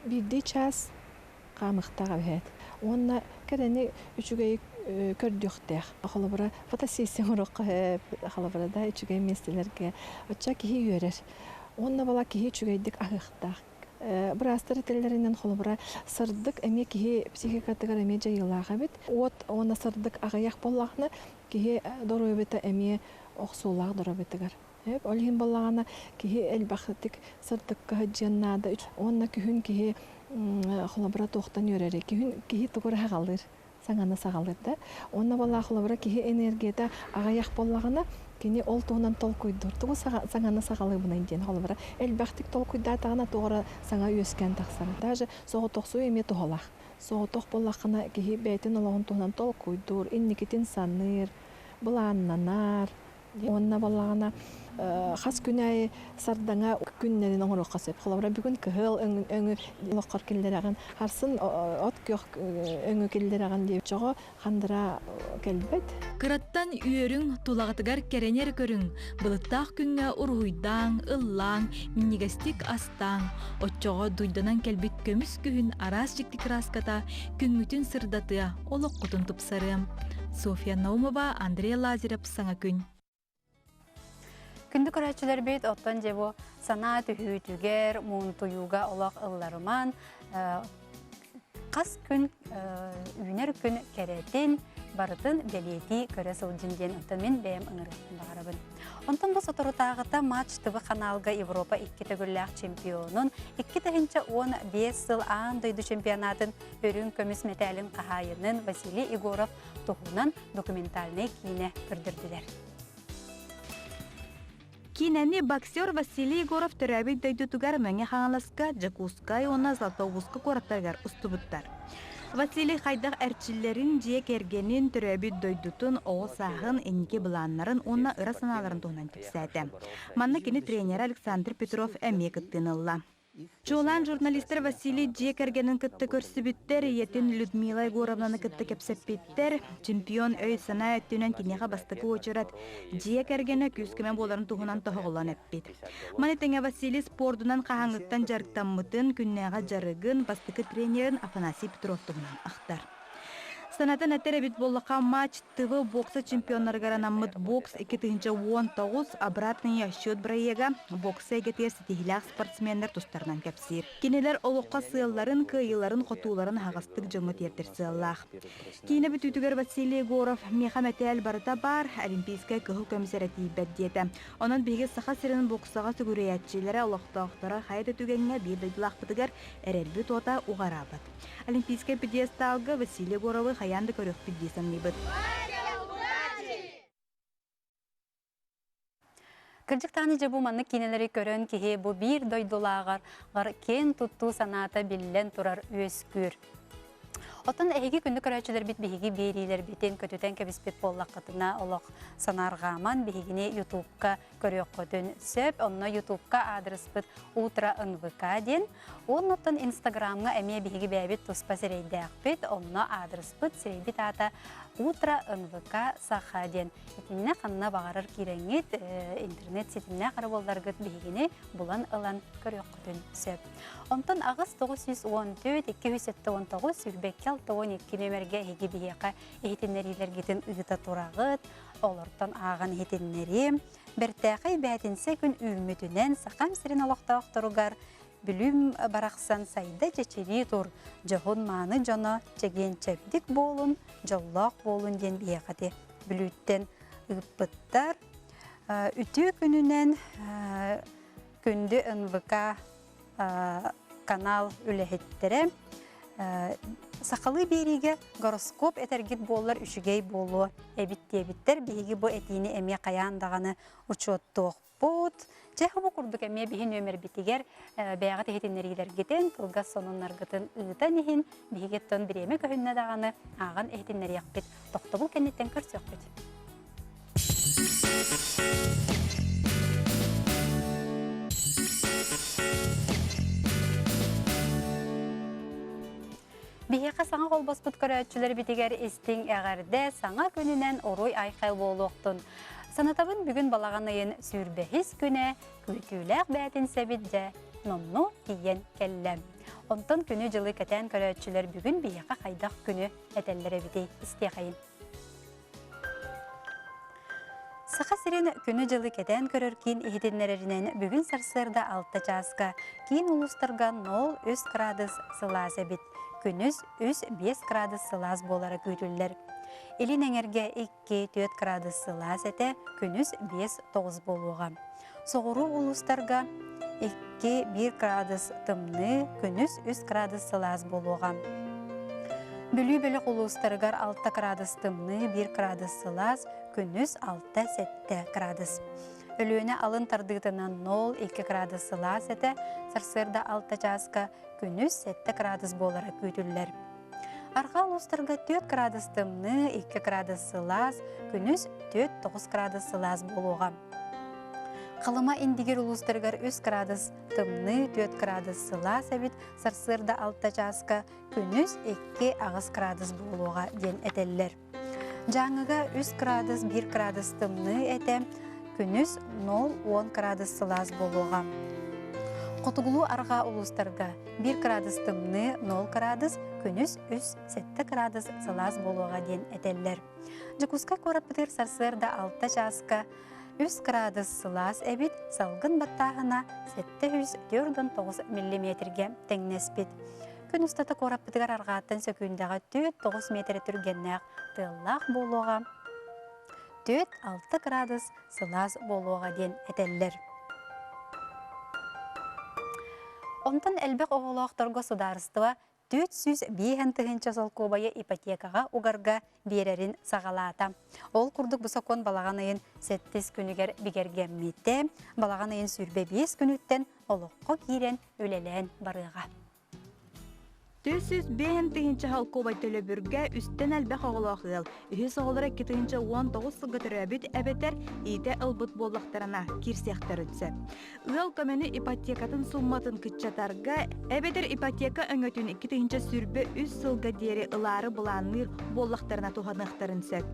Speaker 17: бірді час қамықтаға бәйд. Онна кәрәне үчіге көрдіқтәқ. Қалыбыра фотосессия ұрыққа қалыбырада үчіге местелерге. Отча кихи үйерер. Онна бала кихи үчігейдік ағықтақ. Бірастыр теллерінен қолыбыра сырдық әме кеге психикатығар әме жайылаға бет. От оны сырдық ағаяқ болағына кеге дұру беті әме оқсулақ дұру бетігар. Олығын болағына кеге әлбақтық сырдық қағыджаннады. Онына күхін кеге қолыбыра тоқтан өрері. Кеге тұғыр ағалыр, саңаны сағалырды. Онына болағы қолыбыра кеге энергияда ағаяқ болағына кини ол туунан тол куйдур. Тугу саңаны сағалы бұнайын ден холбара. Элбәхтик тол куйда тағана туғыра саңа өскен тақсары. Даже соғы тоқсу еме туғалақ. Соғы тоқ болақына кихи бәйтін олағын туунан тол куйдур. Инникетін саныр, бұланнанар. Онна балағына хас күнәй сардаңа күннәрін оңыр оқасып. Қолабыра бүгін кіғыл өңі лоққар келдераған. Харсын от көк өңі келдераған деп жоғы қандыра келбет.
Speaker 16: Кыраттан үйерің тулағытыгар керенер көрің. Бұлыттақ күнге ұрғыйдаң, ыллаң, минигастик астаң. Отчоға дуйданан келбет көміс күйін арас жіктік раската күнгүтін сырдатыя олық құтын тұпсарым. Софья Наумова, Андрей Лазарев, саңа күн.
Speaker 1: Күнді көрәтшілер бейт оттан жебу сана түйітігер, мұн тұйуға олақ ылларыман, қас күн, үйінер күн кәретін, барытын бәлеті көрі сылжынден ұттымен бәйім ұңырғын бағарабын. Онтан бұл сотырытағыта матч тұвы қаналға Европа 2 төгірләқ чемпионын 2-15 сыл аң дойды чемпионатын өрін көміс металін қағайының Василий Егоров тұғынан документальный кейіне көрдірділер.
Speaker 18: Кинәне боксер Василий Егоров төрәбек дөйдүтүгәр мәңе хаңаласка, Жакускай оны Златоуска корактаргар устубуттар. Василий хайдақ әрчілерін жиек ергенін төрәбек дөйдүтін оғы сағын әнеке бұланларын онна ыра саналарын туғынан тепсәді. Манна кені тренер Александр Петров әме кыттынылла. Жолан журналистер Василий Джекергенін кытты көрсібіттер, етін Людмила Егоровнаны кытты кепсеппеттер, чемпион өй сана өттінен кенеға бастықы очырат, Джекергені күскімен боларын туғынан тұғылан әппет. Манетіңе Василий спордунан қағаңлықтан жарықтан мұтын, күннеға жарығын бастықы тренерін Афанасий Петров тұғынан ақтар. Санатын әттеребет болыға матч ТВ бокса чемпионларгара намыт бокс 2-19 обратный счет брайега бокса егетер сетихилях спортсменлер тустарынан кәпсир. Кенелер олыққа сыйларын, кыйыларын, қотуларын хағастық жымыт ертер сыйлақ. Кейіне бүтүтігер Василий Егоров мехаметел барыта бар олимпийская кығыл комиссарати бәддеті. Онын беге сақа сирінің боксаға сүгүреятчилері олықтақтары қайда түгенге бір дойдылақ бітігер әрелбі тота уғарабыд. Олимпийская пьедесталга Василий Егоровы хаянды көрек пьедесам небіт.
Speaker 1: Кырдыктаны жабу манны кинелери көрөн кихе бу бир дойдулағар кен тутту саната биллен турар өскүр. Отын әйгі күнді көрәтшілер бит бейгі берейлер битен көтөтен кәбіспет боллаққытына олық санарғаман бейгіне YouTube-ка көрек көтін сөп, онына YouTube-ка адрес бұд Утра НВК ден. Оннаттан Instagram-ға әме бейгі бәбет тұспа сірейдәқ бет, онына адрес бұд сірейбет ата Утра НВК саха ден. Етіміне қанына бағарыр кереңет интернет сетіміне қараболдарғыт бейгіне бұлан ылан көрек көтін сөп. Онтан ағыз 914-219 сүрбеккел 12 нөмерге еге бейеқа ехетеннерилер гетін ұйыта турағыт, олыртан аған ехетеннері. Біртәқай бәтінсе күн үймітінен сақам сірін алақтауқ тұруғар бүлім барақсан сайды жечері тұр. Жоғын маны жона жеген чәбдік болын, жоллақ болын ден бейеқаты бүліттен ұйыппыттар. Үті күнінен күнді НВК канал үләхеттері сақалы береге гороскоп этергит боллар үшігей болу әбіттебіттер бейгі бұ әтейіні әме қаяндағаны ұчуаттуқ бұд. Жағы бұ құрдық әме бейін өмір бітігер бәяғат әхетенергелер кетен, қылға сонынлар ғытын ұғытан ехін бейгеттен бір еме көхінне дағаны аған әхетенер яқпет. Тоқты бұл кәнеттен көрс яқпет. Бейеқа саңа қолбаспыт көрәтшілер бітігер істің әғәрді саңа күнінен орой айқай болуқтын. Санатабын бүгін балаған айын сүрбәхіз күні көйтіләқ бәтін сәбітді нонну дейен кәлләм. Онтын күні жылы кәтән көрәтшілер бүгін бейеқа қайдақ күні әтәллері бітей істеқайын. Сақа сирен күні жылы кәтән көрір кейін ехетенлерінен бүгін сарсырда 6 жасқа кейін ұлыстарға 0 градус сылаз әбіт. Күніз 5 градус сылаз болары көйтілдер. Елін әңерге 2-4 градус сылаз әті күніз 5-9 болуға. Соғыру ұлыстарға 2-1 градус тымны күніз 3 градус сылаз болуға. Bülü-bülü ulustарыгар 6 градус тымны, 1 градус сылас, күнүс 6-7 градус. Өлüöne alın tardığıtынан 0-2 градус сылас эте, сарсырда 6 жаска, күнүс 7 градус болара күтүллер. Арга улустарга 4 градус тымны, 2 градус сылас, күнүс 4-9 градус сылас болуға. Қалыма индигер улустаргар 3 градус тымны, 4 градус сылас әбит, сарсырда 6 жаска, күнүс 2 градус болуға ден әтеллер. Жаңыға 3 градус 1 градус тымны әте, күнүс 0-10 градус сылас болуға. Қотугулу арга улустарга 1 градус тымны, 0 градус, күнүс 3-7 градус сылас болуға ден әтеллер. Жакуска кораппытыр сарсырда 6 жаска, 3 градус сылас әбит, салгын баттағына 704-9 мм теңнеспит. Күн ұстаты кораппытығар арғаттын сөкіндегі 4-9 метр түргеннәқ тыллақ болуға, 4-6 градус сылас болуға ден әтеллер. Онтан әлбек оғылуақтарға сударыстыва 405 тыгынча солкобайы ипотекаға угарга берерин сағалата. Ол күрдік бұсакон балаған айын 7 күнігер бігерген метте, балаған айын сүрбе 5 күніттен олыққа кейрен өлелен барыға.
Speaker 18: 405 тыгынча халкобай төлі бүрге үстен әлбек оғылуақыл. Үхі соғылыра 2-19 сылғы түрәбіт әбетер ейді ылбыт боллақтарына кирсектер өтсі. Үл көмені ипотекатын сумматын күтчатарға әбетер ипотека өңөтін 2 сүрбе 3 сылғы дері ылары бұланыр боллақтарына туғанықтарын сөк.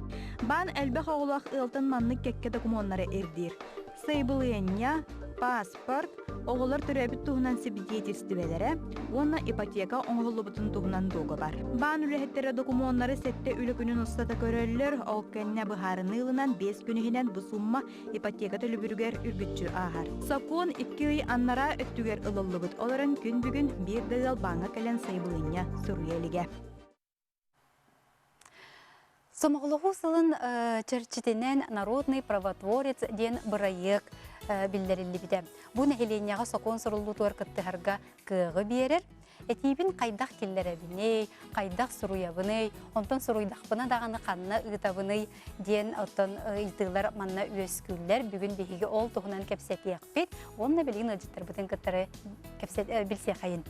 Speaker 18: Бан әлбек оғылуақ ылтын манны кекке документары эрдир. Сайбылыяния, паспорт, оғылар түрәбіт туғынан себедетістібелері, онна ипотека оңғылы бұтын туғынан доғы бар. Бан үліхеттері документтары сәтті үлі күнін ұстата көрелілер, ол кәнне бұхарыны ылынан 5 күнігінен бұл сумма ипотека төлі бүргер үргітчі ағар. Сакон 2 ай аннара өттігер ылылы бұт, оларын күн бүгін бір дығыл баңа кәлен сайбылыня сүргеліге.
Speaker 1: Сомоғылығы сылын чәрчетенен народный правотворец ден бұрайық білдерілі біде. Бұл нәхеленияға сокон сұрылды туаркыттығарға кығы берер. Әтейбін қайдақ келдері біней, қайдақ сұруябынай, онтан сұруйдақпына дағаны қанына ұйтабынай ден оттан ұйтығылар манна өскүллер бүгін бейгі ол тұғынан кәпсеті яқпет, онына білген ұдеттер бұтын кіттері білсе қайын.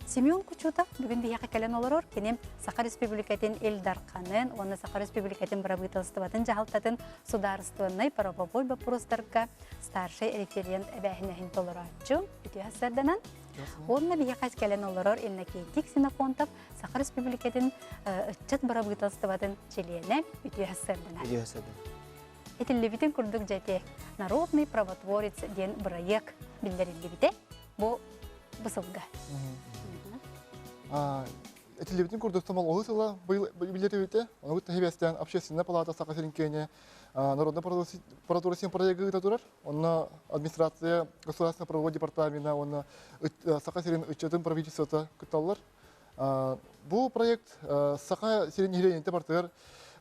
Speaker 1: Семен Кучутов бүгін бейяқы кәлен олар кенем Сақа Республикатын Элдарқанын, оны Сақа Республикатын Барабытылыстыватын жағалтатын сударыстываннай парабабой бапурустарға старший референт әбәхінәхін толыр атчу, үті асырданан. Онына бейяқы кәлен олар елнәкейтік Синофонтов Сақа Республикатын үтчет Барабытылыстыватын челиені үті асырданан. Этілі бітін күрдік жәте народный правотворец ден бұрайық білдерілі біте, бұл бысылға.
Speaker 19: Этилебитин курдустамал олысыла билети өте. Оны бүт хебестен общественная палата Сақа Серенкене народный прокуратурасының проекты турар. Оны администрация государственного правового департамента, оны Сақа Серен учетын правительството күтталар. Бұл проект Сақа Серен хиленте бартыр.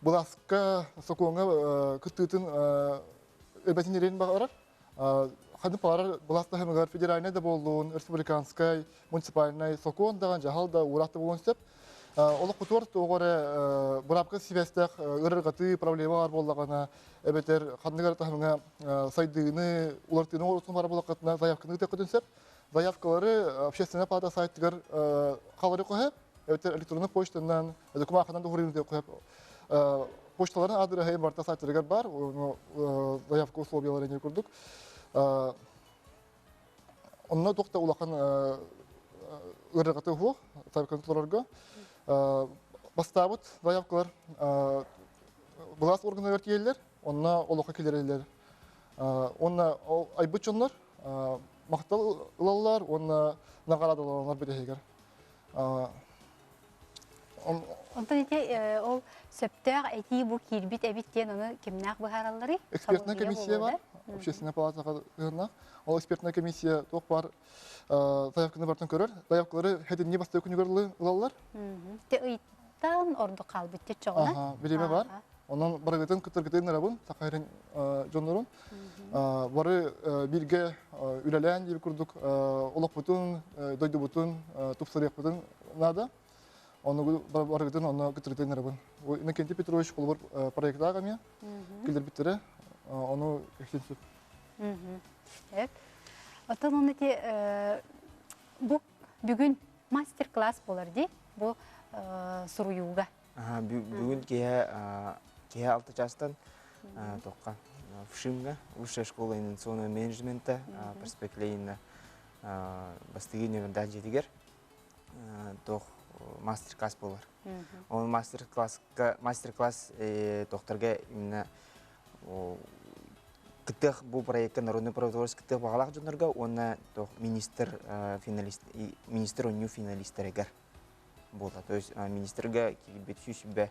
Speaker 19: Буласка сокуңа күттүтін өбәтинерен бағарар. Хадын палар бұласта хэмігар федеральный да болуын, республиканскай, муниципальный, сокуын даған жағал да урақты болуын сеп. Олық құтуар тоғыры бұрапқы сивестек ұрырғаты проблемалар болағана, әбетер хадыныгар тахымыңа сайдыны, улартыны орысын бар болақатына заявканы өте күдін сеп. Заявкалары общественная палата сайттығар қалары қойып, әбетер электронный почтанан, докумақынан дұғырын өте қойып. Почталарын адыры хайын барта сайттырығар бар, заявка условияларын көрдік. Онна тоқта улақан ұрырғаты хуқ, сайбықанытыларға. Бастабыт заявкалар бұлас органы өртиелер, онна олыққа келерелер. Онна айбыт жонлар, мақтал ұлалар, онна нағарады ұлалар бедегер.
Speaker 1: Онтан ете ол сөптәғ әйті бұл келбет әбіттен оны кемнәқ бұхаралары?
Speaker 19: Экспертная комиссия бар, общественная палатаға ғырнақ. Ол экспертная комиссия тоқ бар заявканы бартын көрір. Заявкалары хәдін не басты өкіні көрілі ұлалар?
Speaker 1: Те ұйттан орды қалбытте чоғына?
Speaker 19: Білеме бар. Онан барағытын күттіргітін әрабын, сақайрын жонларын. Бары бірге үләлән деп күрдік, олық бұтын, дойды бұтын, тұпсырек бұтын нада. Onu barıgıdın onu götürdüğün arabın. O Nikenti Petrovich kolubur proyekta ağamya. Kildir bittire. Onu eksensiz.
Speaker 1: Evet. Atan onu ki bu bugün master class bolardı. Bu suruyuga.
Speaker 20: Бүгін кеге 6 жастан тоққа Вшимга, Высшая школа инновационного менеджмента, перспективно бастыгы университет жетігер, тоқ мастер-класс болар. Ол мастер-класс тоқтарға именно кітіқ бұл проектқа народный правительство кітіқ бағалақ жонарға, оны тоқ министр оню финалистерегер болды. То есть министрға кебет сүйсібе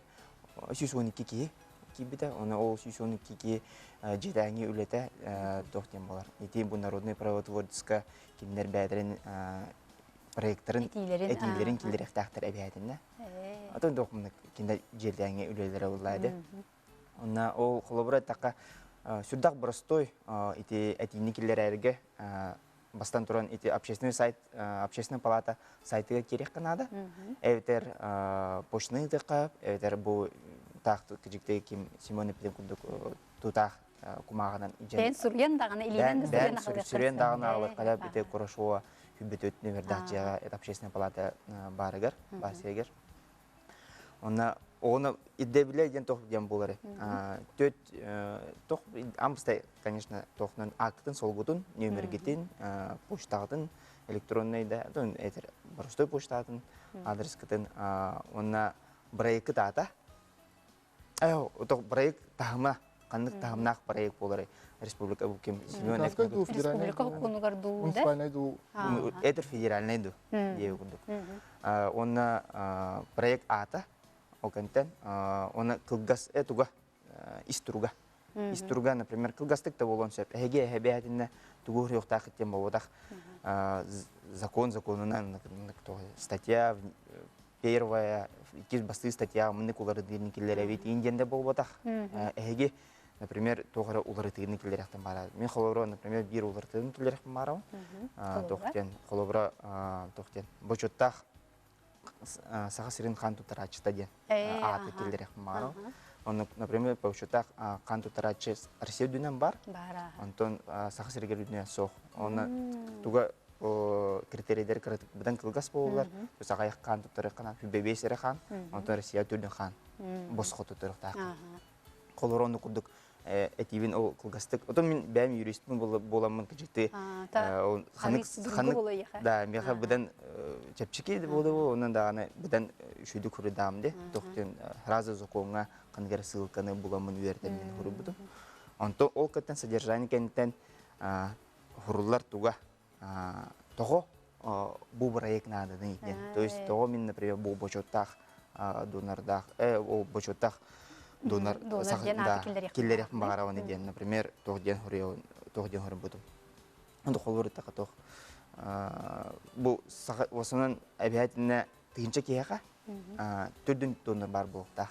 Speaker 20: кибита, оны ол 112 жетәңе үлеті тоқтен болар. Етейін бұл народный правотворческа кемдер бәдірін проекттарын әтейлерін келдерек тақтыр әбәйтінді. Атын тоқымды кемдер жетәңе үлелері олайды. Оны ол қолыбыра таққа сүрдақ бұрыстой әтейіні келдер әріге бастан тұран общественный палата сайтыға керек қанады. Әвітер почтаны тақап, әвітер бұл тақты кежіктегі кем Симон Эпидем күндік тұтақ құмағынан
Speaker 1: Бән сүрген дағаны илеген
Speaker 20: сүрген дағаны ағылық қалап бете құрышуға хүббет өтіне вердақ жаға общественный палата барығыр, барсегер. Оны иддебілі ден тоқ дем болары. Амбыстай, конечно, тоқынан актын солғытын, нөміргетін, почтағытын, электронныйда, әтір бұрыстой почтағытын, адрес кітін, оны бірайықы тағыта. Отық бірайық тағыма, қандық тағымнақ бірайық болары. Республика бұкем Семен Эпидем.
Speaker 1: Республика құқынығар ду,
Speaker 20: Әтір федеральный ду, дейі күрдік. Оны бірайық ата, окантен, оны кылгас этуга истуруга. Истуруга, например, кылгастык та болон сөп. Әге әбәтінне тугур yoqtaq еттен болдақ. Законынан статья первая, кез басты статья мұнны кулары дирникелер әвет инденде болдақ. Әге, например, тоғыры улары тегінің келеректен барады. Мен қолыбыра, например, бір улары тегінің келеректен барау. Тоқтен, қолыбыра, тоқтен. Бочоттақ саға сирен қан тұтарачы стаден аты келдерек марау. Оны, например, бочоттақ қан тұтарачы Россия дүнен бар. Онтон саға сирегер дүнен соқ. Оны туға критерийлер бұдан кылгас болулар. Сағаяқ қан тұтары қана хүбебесері қан, онтон Россия дүнен қан. Босқы тұтарық тақ. Қолыр оны күрдік әтейбен ол кылгастық. Отон мен бәм юристпін боламын кәжетті. Да, меха бұдан чәпчеке болды ол, онын дағаны бұдан үшуді көрі дамды. Тоқтен разы зоқуыңа қангар сылқаны боламын үйерден көрі бұды. Онтон ол кәттен содержание кәнттен хұрылар туға тоғы бұл проект надыдың екен. То есть тоғы мен, например, бұл бочоттақ донардақ, ол бочоттақ донор келдерек бағарауын еден, например, тоғден хүрі бұдым. Онды қолыр ұттақы тоқ. Бұл осынан әбиятіне тығынша кейіға түрдің донор бар болуқтақ.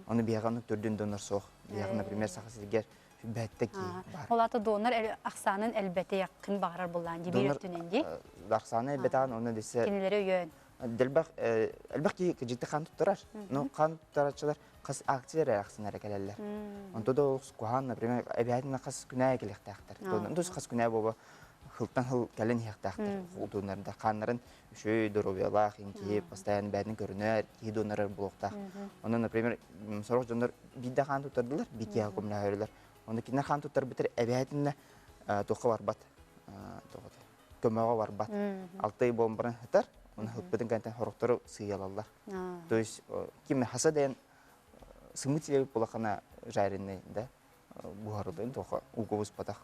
Speaker 20: Оны бияғаны түрдің донор соқ. Бияғы, например, сақасыргер бәтті кей бар.
Speaker 1: Олаты донор ақсанын әлбәті яқын бағарар болған дебір өттіненде?
Speaker 20: Ақсаны әлбәті ағын, оны десе...
Speaker 1: Кенелері өйен?
Speaker 20: Әлбәқ кей кежікті қан тұттырар. Қан тұттарачылар қыз акциялар ақсын әрекелелер. Онда да ол қоған, например, әбиятына қыз күнәй келекті ақтар. Онда қыз күнәй болу хылттан хыл кәлін еқті ақтар. Донорында қанларын үшөй дұробиялақ, енкей, постоянно бәрінің көрінер, кей донорар болуқтақ. Онда, например, сұрық жондар бидді қан тұттырдылар, бекеға көмілі өрілер. Онда кенер қан тұттар бітір әбиятына тоқы бар бат, көміға бар бат. Алтай болын бұрын хытар, оны хылппетін кәнтен хорықтары сыйалалар. То есть, кеме хаса дайын сымытелеп болақана жайрынны, да, бұғарыдың тоқы ұлғыз батақ.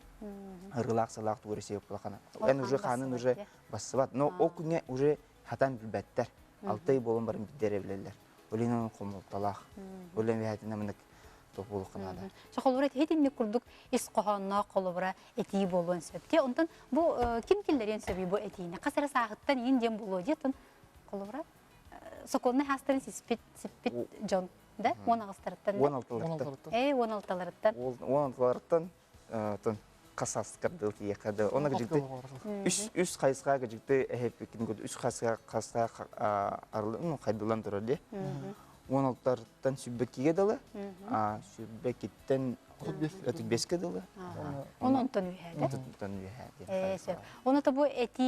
Speaker 20: Ырғылақ-салақ туғыры себеп болақана. Ән уже қанын уже басы бат. Но о күнге уже хатан білбәттер. Алтай болын барын білдері білелер. Өлен қолмылталақ. Өлен вәйтіне мінік тоқ болықынады.
Speaker 1: Қолыбыра әтейдіңді күрдік ес қоғанына қолыбыра әтей болуын сөпте. Онтан бұл кем келдерен сөбей бұл әтейіне? Қасыра сағыттан енден болуы дейтін қолыбыра? Соқолына хастарын сеппет жон. Да? 16-ларыттан.
Speaker 20: 16-ларыттан.
Speaker 1: 16-ларыттан.
Speaker 20: 16-ларыттан қасас кырдыл тие кады. Оны гыжыкты үс кайсыга гыжыкты эпикин год үс кайсыга арлы кайдылан турар де. 16-тан сүббеккеге далы, сүббеккеттен 35-ке далы.
Speaker 1: 10-тан үйәді?
Speaker 20: 10-тан үйәді.
Speaker 1: Оны табу әти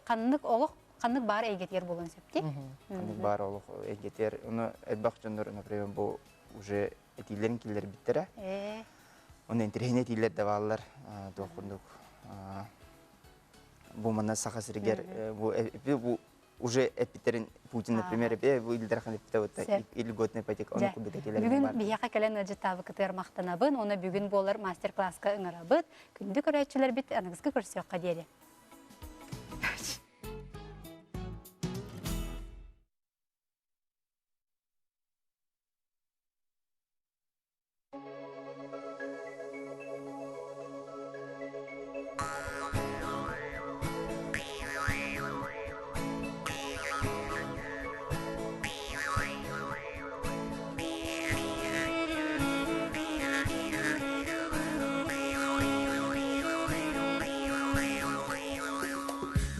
Speaker 1: қаннық олық, қаннық бар әйгетер болын сөпті?
Speaker 20: Қаннық бар олық әйгетер. Оны әдбақ жондар, например, бұл уже әтейлерін келдер біттірі. Оны интерген әтейлер давалылар, доқындық. Бұл мана сақасыргер, бұл уже эпитерин Путин, например, бу илдерхан эпитер илготный патик он кубик әтейлер.
Speaker 1: Бүгін бияқа кәлен ұжытабы кітер мақтанабын, оны бүгін болар мастер-класска ұңырабыд. Күнді көрәтшілер бит аныңызғы көрсеуққа деді.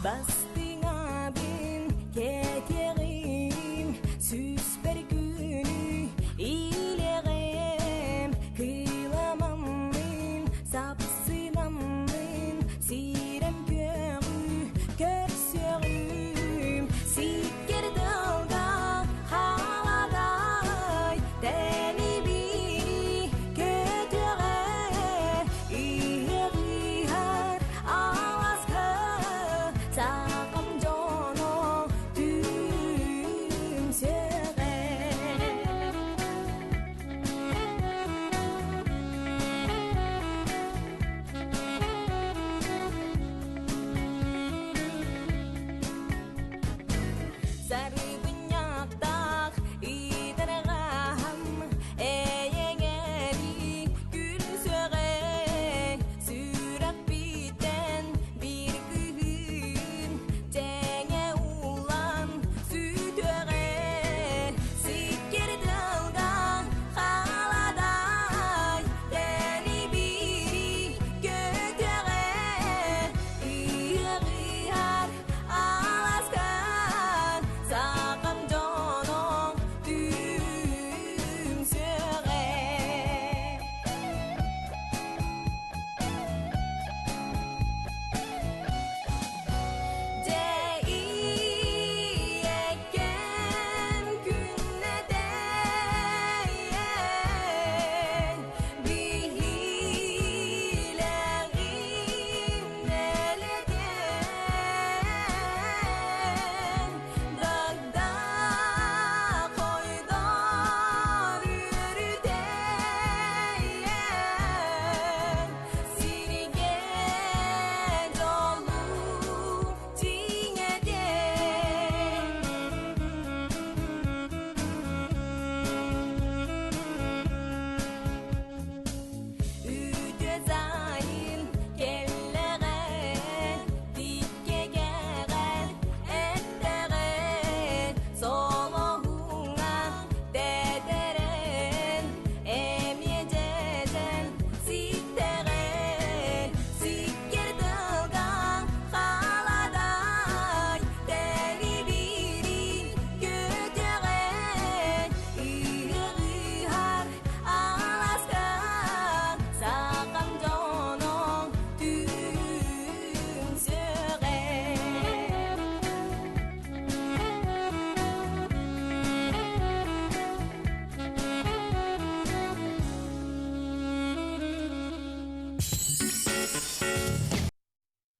Speaker 21: Basting abin,